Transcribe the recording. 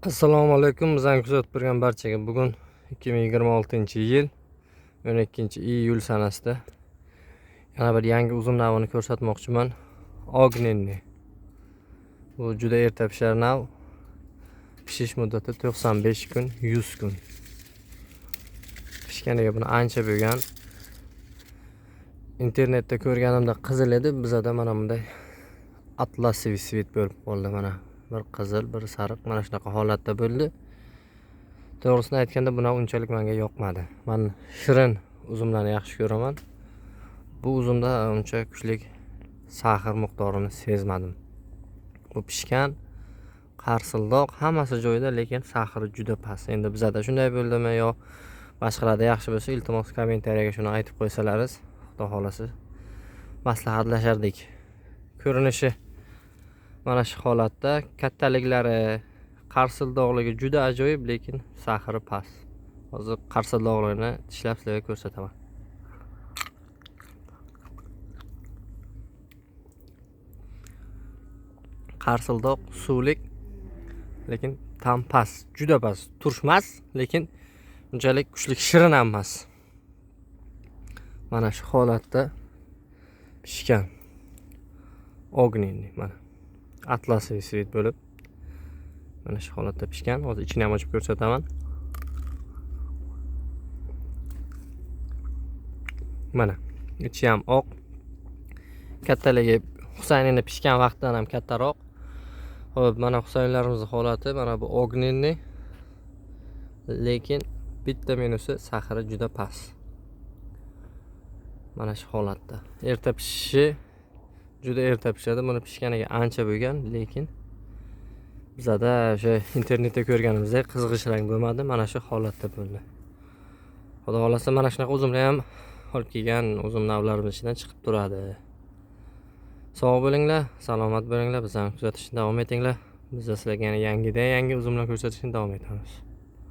Assalomu alaykum. Bizani kuzatib turgan barchaga bugun 2026-yil 12-iyul sanasida yana bir yangi uzum navini ko'rsatmoqchiman. Ognenni. Bu juda erta pishar nav. Pishish muddati 95 kun, 100 kun. Pishganiga buni ancha bo'lgan. Internetda ko'rganimda qizil edi, bizada mana bunday atlasli svet bo'lib qoldi mana. Bir qizil, bir sariq, mana shunaqa holatda bo'ldi. To'g'risini aytganda buni unchalik menga yoqmadi. Men shirin uzumlarni yaxshi ko'raman. Bu uzumda uncha kuchli saxir miqdorini sezmadim. Bu pishgan, qarsildoq, hammasi joyida, lekin saxiri juda past. Endi bizada shunday bo'ldimi yo boshqalarda yaxshi bo'lsa, iltimos kommentariyaga shuni aytib qo'ysalaringiz, xudo xolasa maslahatlashardik. Ko'rinishi mana shu holatda, kattaliklari, qarsildoqligi juda ajoyib, lekin saxiri past. Hozir qarsildoqligini tishlab sizlarga ko'rsataman. Qarsildoq, suvlik, lekin tam past, juda past. Turshmas, lekin unchalik kuchli shirin ham emas. Mana shu holatda pishgan. Ognenni mana. Atlasli svet bo'lib mana shu holatda pishgan. Hozir ichini ham ochib ko'rsataman. Mana ichi ham oq. Kattaligi Husaynini pishgan vaqtdan ham kattaroq. Xo'p, mana Husaynlarimizning holati, mana bu Ognenni. Lekin bitta minusi saxiri juda past. Mana shu holatda. Erta pishishi juda erta pishadi. Buni pishganiga ancha bo'lgan, lekin bizada o'sha internetda ko'rganimizdek qizg'ish bo'lmadi. Mana shu holatda bo'ldi. Xudo xolasa mana shunaqa uzumlar ham olib kelgan uzum navlarimiz ichidan chiqib turadi. Sog' bo'linglar, salomat bo'linglar. Bizani kuzatishni davom etinglar. Biz sizlarga yangi uzumlar ko'rsatishni davom etamiz.